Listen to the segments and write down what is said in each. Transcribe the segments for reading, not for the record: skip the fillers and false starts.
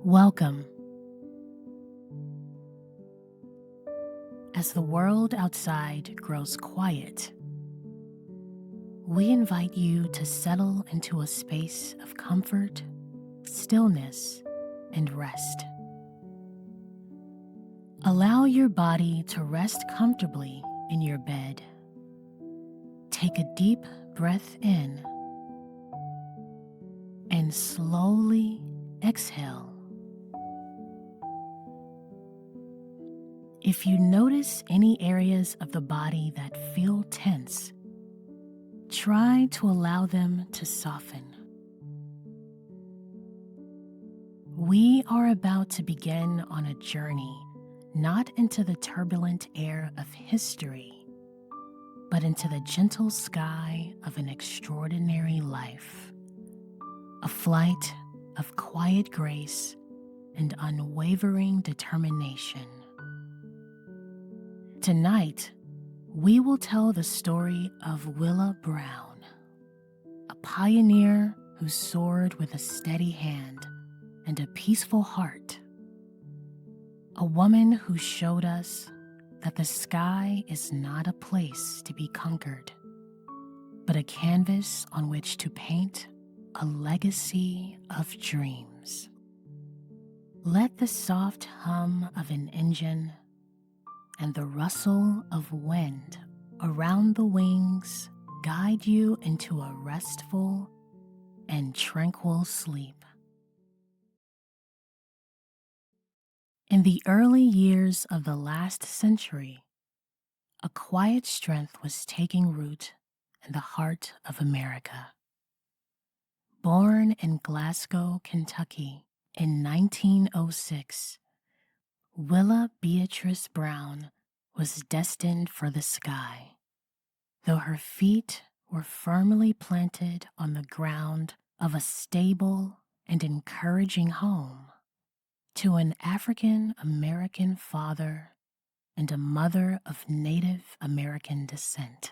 Welcome. As the world outside grows quiet, we invite you to settle into a space of comfort, stillness, and rest. Allow your body to rest comfortably in your bed. Take a deep breath in and slowly exhale. If you notice any areas of the body that feel tense, try to allow them to soften. We are about to begin on a journey not into the turbulent air of history, but into the gentle sky of an extraordinary life, a flight of quiet grace and unwavering determination. Tonight, we will tell the story of Willa Brown, a pioneer who soared with a steady hand and a peaceful heart. A woman who showed us that the sky is not a place to be conquered, but a canvas on which to paint a legacy of dreams. Let the soft hum of an engine and the rustle of wind around the wings guide you into a restful and tranquil sleep. In the early years of the last century, a quiet strength was taking root in the heart of America. Born in Glasgow, Kentucky in 1906, Willa Beatrice Brown was destined for the sky. Though her feet were firmly planted on the ground of a stable and encouraging home, to an African American father and a mother of Native American descent.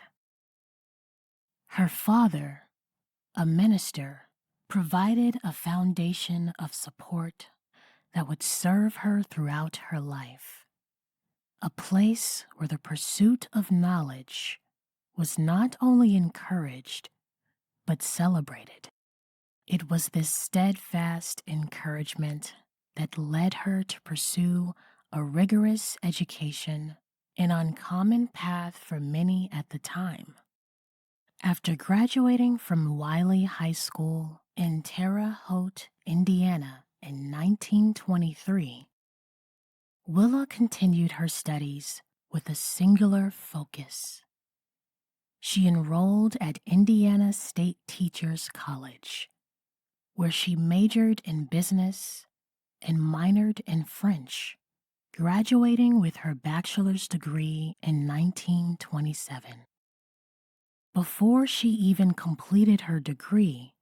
Her father, a minister, provided a foundation of support that would serve her throughout her life, a place where the pursuit of knowledge was not only encouraged, but celebrated. It was this steadfast encouragement that led her to pursue a rigorous education, an uncommon path for many at the time. After graduating from Wiley High School in Terre Haute, Indiana in 1923, Willa continued her studies with a singular focus. She enrolled at Indiana State Teachers College, where she majored in business and minored in French, graduating with her bachelor's degree in 1927. Before she even completed her degree,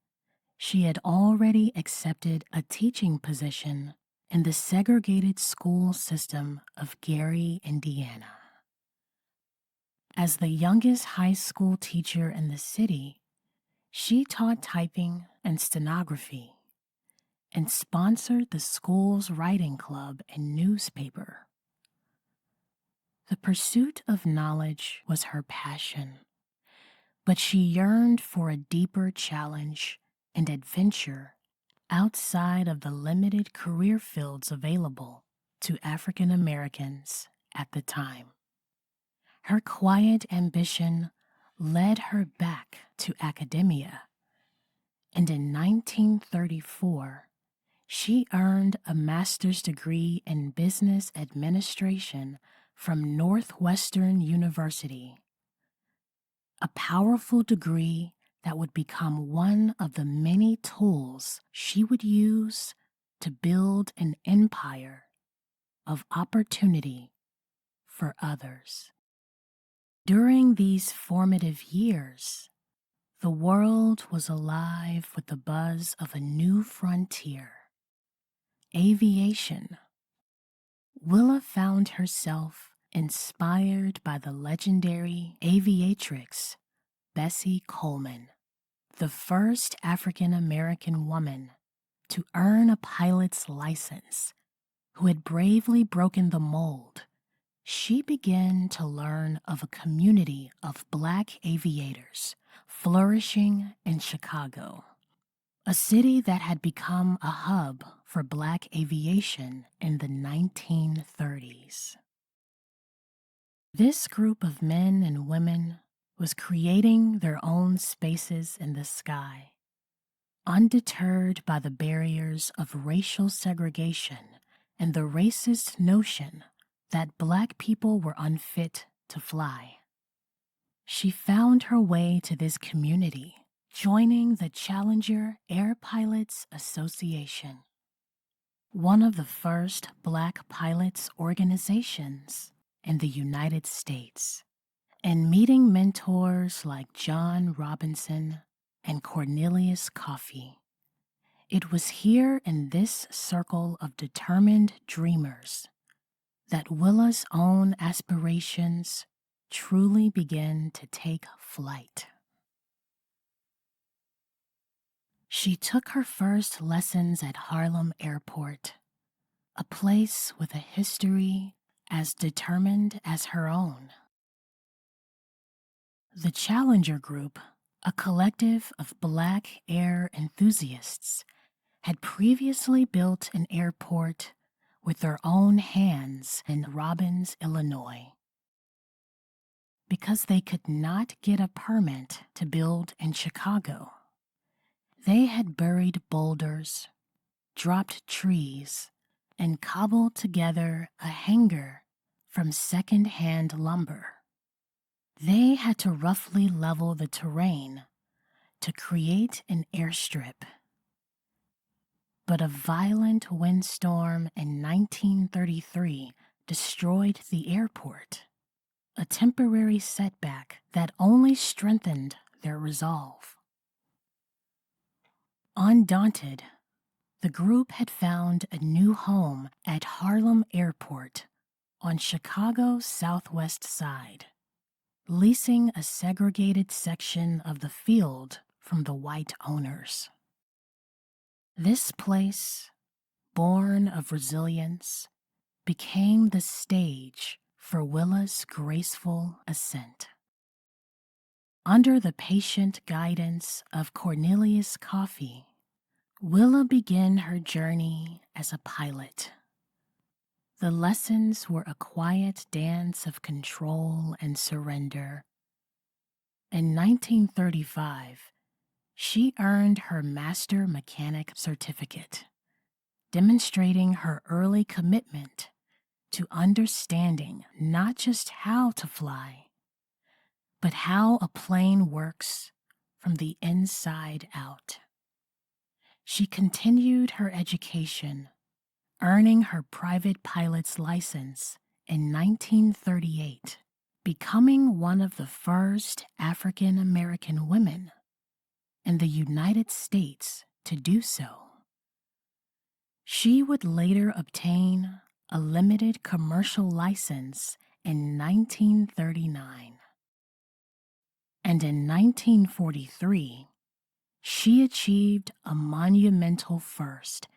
she had already accepted a teaching position in the segregated school system of Gary, Indiana. As the youngest high school teacher in the city, she taught typing and stenography and sponsored the school's writing club and newspaper. The pursuit of knowledge was her passion, but she yearned for a deeper challenge and adventure outside of the limited career fields available to African Americans at the time. Her quiet ambition led her back to academia, and in 1934, she earned a master's degree in business administration from Northwestern University, a powerful degree that would become one of the many tools she would use to build an empire of opportunity for others. During these formative years, the world was alive with the buzz of a new frontier, aviation. Willa found herself inspired by the legendary aviatrix Bessie Coleman, the first African American woman to earn a pilot's license, who had bravely broken the mold, she began to learn of a community of Black aviators flourishing in Chicago, a city that had become a hub for Black aviation in the 1930s. This group of men and women was creating their own spaces in the sky, undeterred by the barriers of racial segregation and the racist notion that Black people were unfit to fly. She found her way to this community, joining the Challenger Air Pilots Association, one of the first Black pilots organizations in the United States, and meeting mentors like John Robinson and Cornelius Coffey. It was here in this circle of determined dreamers that Willa's own aspirations truly began to take flight. She took her first lessons at Harlem Airport, a place with a history as determined as her own. The Challenger Group, a collective of Black air enthusiasts, had previously built an airport with their own hands in Robbins, Illinois. Because they could not get a permit to build in Chicago, they had buried boulders, dropped trees, and cobbled together a hangar from second-hand lumber. They had to roughly level the terrain to create an airstrip. But a violent windstorm in 1933 destroyed the airport, a temporary setback that only strengthened their resolve. Undaunted, the group had found a new home at Harlem Airport on Chicago's southwest side, leasing a segregated section of the field from the white owners. This place, born of resilience, became the stage for Willa's graceful ascent. Under the patient guidance of Cornelius Coffey, Willa began her journey as a pilot. The lessons were a quiet dance of control and surrender. In 1935, she earned her Master Mechanic certificate, demonstrating her early commitment to understanding not just how to fly, but how a plane works from the inside out. She continued her education, earning her private pilot's license in 1938, becoming one of the first African American women in the United States to do so. She would later obtain a limited commercial license in 1939. And in 1943, she achieved a monumental first,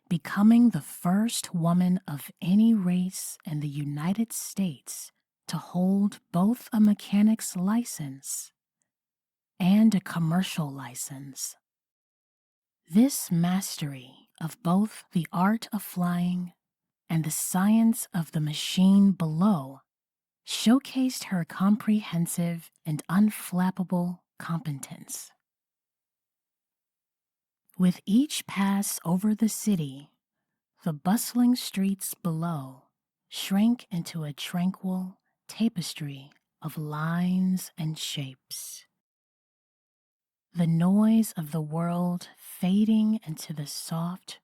becoming the first woman of any race in the United States to hold both a mechanic's license and a commercial license. This mastery of both the art of flying and the science of the machine below showcased her comprehensive and unflappable competence. With each pass over the city, the bustling streets below shrank into a tranquil tapestry of lines and shapes. The noise of the world fading into the soft,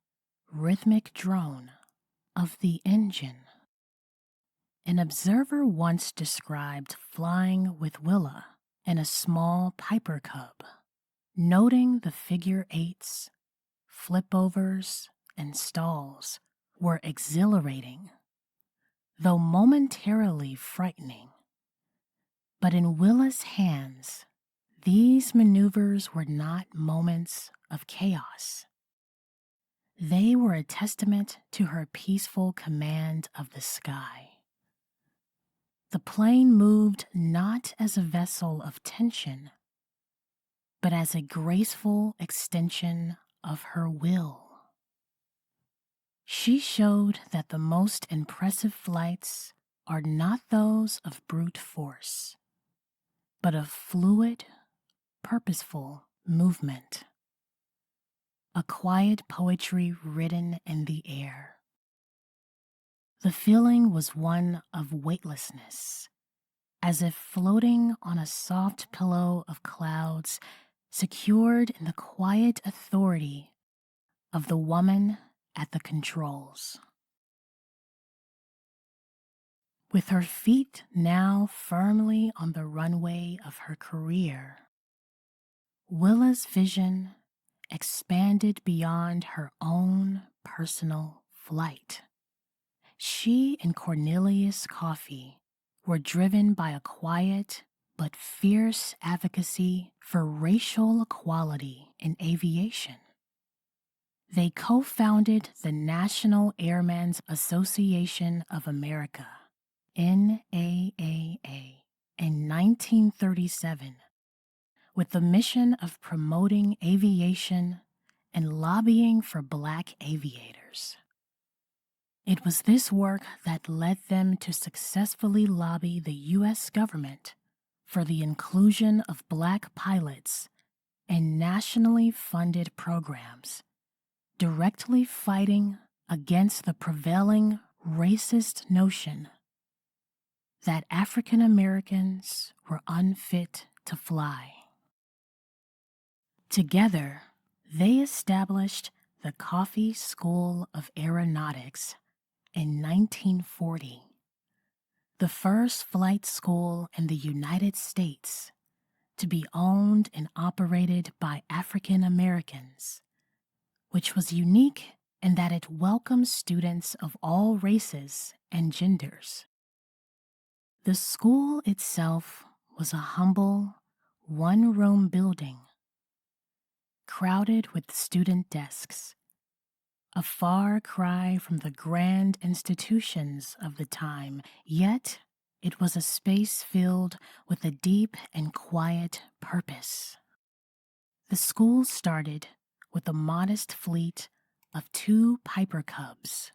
rhythmic drone of the engine. An observer once described flying with Willa in a small Piper Cub, noting the figure eights, flipovers, and stalls were exhilarating, though momentarily frightening. But in Willa's hands, these maneuvers were not moments of chaos. They were a testament to her peaceful command of the sky. The plane moved not as a vessel of tension, but as a graceful extension of her will. She showed that the most impressive flights are not those of brute force, but of fluid, purposeful movement. A quiet poetry written in the air. The feeling was one of weightlessness, as if floating on a soft pillow of clouds, secured in the quiet authority of the woman at the controls. With her feet now firmly on the runway of her career, Willa's vision expanded beyond her own personal flight. She and Cornelius Coffey were driven by a quiet but fierce advocacy for racial equality in aviation. They co-founded the National Airmen's Association of America, NAAA, in 1937, with the mission of promoting aviation and lobbying for Black aviators. It was this work that led them to successfully lobby the U.S. government for the inclusion of Black pilots in nationally funded programs, directly fighting against the prevailing racist notion that African Americans were unfit to fly. Together, they established the Coffey School of Aeronautics in 1940, the first flight school in the United States to be owned and operated by African Americans, which was unique in that it welcomed students of all races and genders. The school itself was a humble, one-room building, crowded with student desks, a far cry from the grand institutions of the time, yet it was a space filled with a deep and quiet purpose. The school started with a modest fleet of 2 Piper Cubs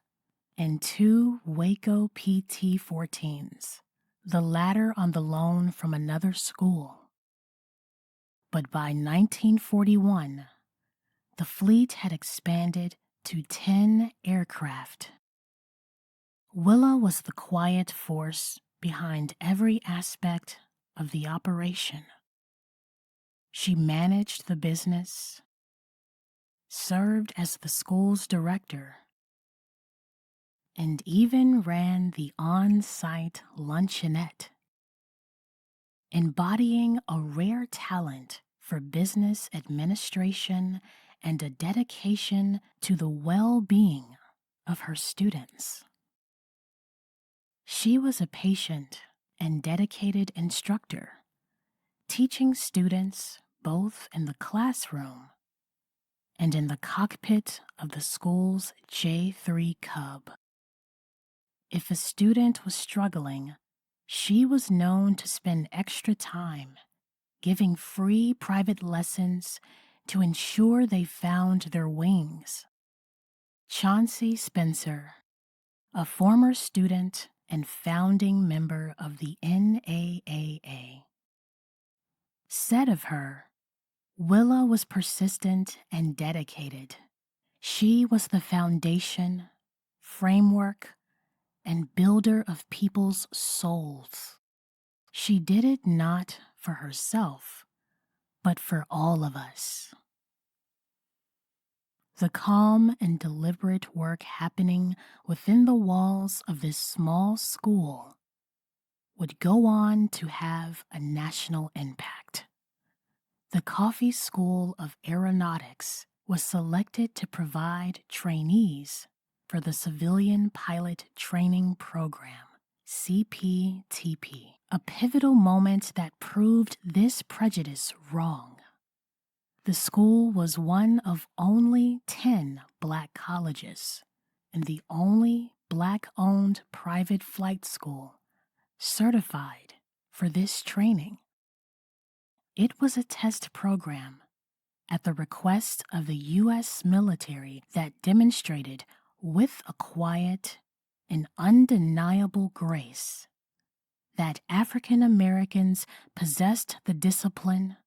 and 2 Waco PT-14s, the latter on the loan from another school. But by 1941, the fleet had expanded to 10 aircraft. Willa was the quiet force behind every aspect of the operation. She managed the business, served as the school's director, and even ran the on-site luncheonette, embodying a rare talent for business administration and a dedication to the well-being of her students. She was a patient and dedicated instructor, teaching students both in the classroom and in the cockpit of the school's J3 Cub. If a student was struggling, she was known to spend extra time giving free private lessons to ensure they found their wings. Chauncey Spencer, a former student and founding member of the NAAA, said of her, "Willa was persistent and dedicated. She was the foundation, framework, and builder of people's souls. She did it not for herself, but for all of us." The calm and deliberate work happening within the walls of this small school would go on to have a national impact. The Coffey School of Aeronautics was selected to provide trainees for the Civilian Pilot Training Program, CPTP, a pivotal moment that proved this prejudice wrong. The school was one of only 10 Black colleges and the only Black-owned private flight school certified for this training. It was a test program at the request of the U.S. military that demonstrated with a quiet and undeniable grace that African Americans possessed the discipline,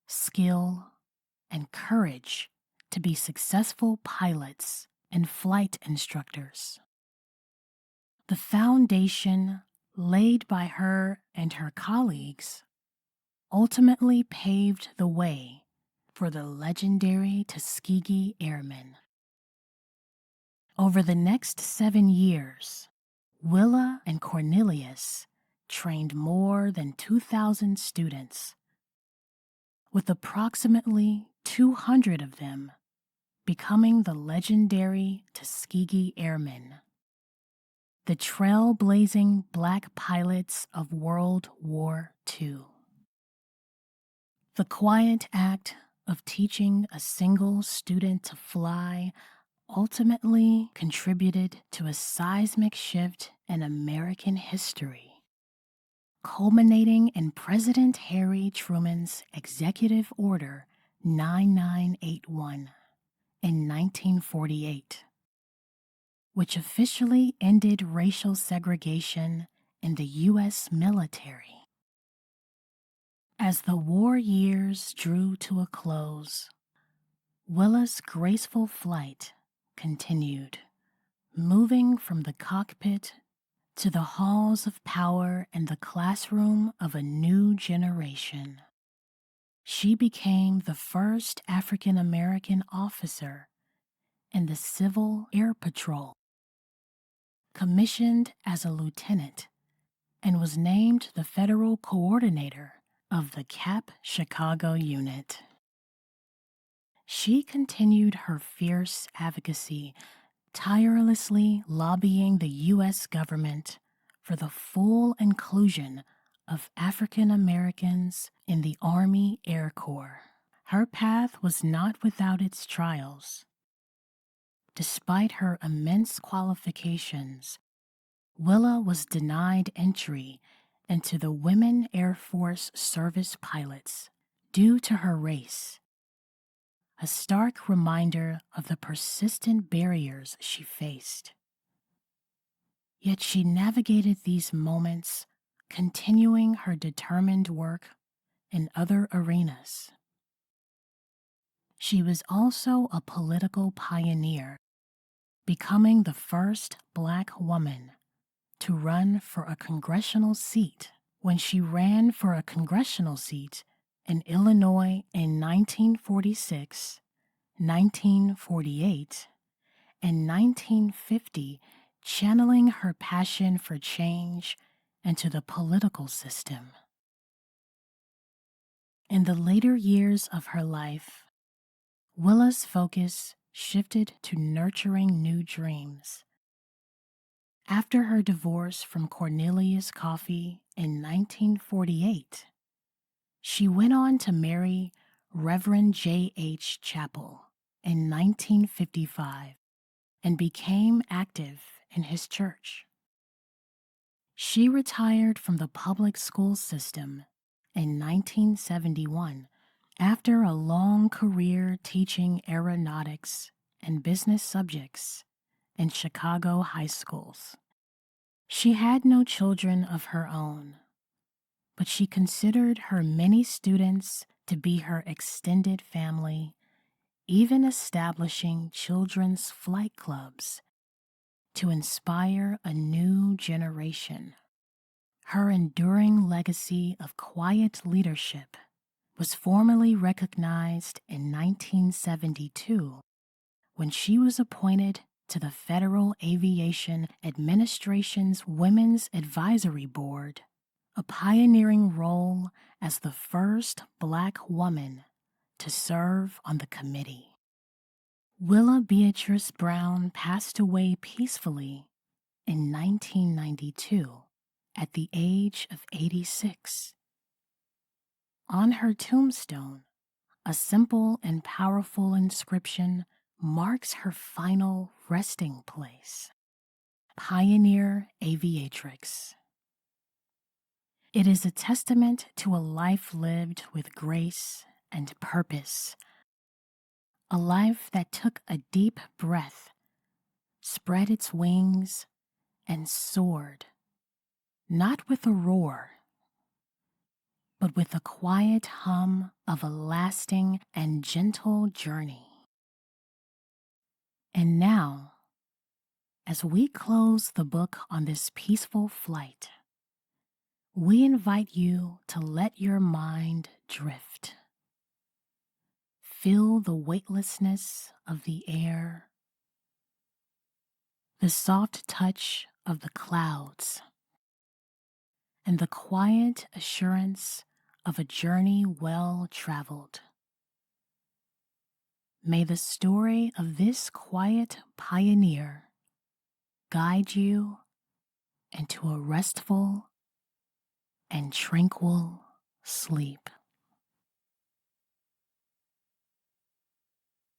skill, and courage to be successful pilots and flight instructors. The foundation laid by her and her colleagues ultimately paved the way for the legendary Tuskegee Airmen. Over the next 7 years, Willa and Cornelius trained more than 2,000 students, with approximately 200 of them becoming the legendary Tuskegee Airmen, the trailblazing Black pilots of World War II. The quiet act of teaching a single student to fly ultimately contributed to a seismic shift in American history, culminating in President Harry Truman's Executive Order 9981 in 1948, which officially ended racial segregation in the U.S. military. As the war years drew to a close, Willa's graceful flight continued, moving from the cockpit to the halls of power and the classroom of a new generation. She became the first African American officer in the Civil Air Patrol, commissioned as a lieutenant, and was named the federal coordinator of the CAP Chicago unit. She continued her fierce advocacy, tirelessly lobbying the U.S. government for the full inclusion of African Americans in the Army Air Corps. Her path was not without its trials. Despite her immense qualifications, Willa was denied entry into the Women Air Force Service Pilots due to her race, a stark reminder of the persistent barriers she faced. Yet she navigated these moments, continuing her determined work in other arenas. She was also a political pioneer, becoming the first Black woman to run for a congressional seat when she ran for a congressional seat in Illinois in 1946, 1948, and 1950, channeling her passion for change into the political system. In the later years of her life, Willa's focus shifted to nurturing new dreams. After her divorce from Cornelius Coffey in 1948, she went on to marry Reverend J.H. Chappell in 1955 and became active in his church. She retired from the public school system in 1971 after a long career teaching aeronautics and business subjects in Chicago high schools. She had no children of her own, but she considered her many students to be her extended family, even establishing children's flight clubs to inspire a new generation. Her enduring legacy of quiet leadership was formally recognized in 1972 when she was appointed to the Federal Aviation Administration's Women's Advisory Board, a pioneering role as the first Black woman to serve on the committee. Willa Beatrice Brown passed away peacefully in 1992 at the age of 86. On her tombstone, A simple and powerful inscription marks her final resting place. Pioneer Aviatrix. It is a testament to a life lived with grace and purpose, a life that took a deep breath, spread its wings, and soared, not with a roar, but with the quiet hum of a lasting and gentle journey. And now, as we close the book on this peaceful flight, we invite you to let your mind drift. Feel the weightlessness of the air, the soft touch of the clouds, and the quiet assurance of a journey well traveled. May the story of this quiet pioneer guide you into a restful and tranquil sleep.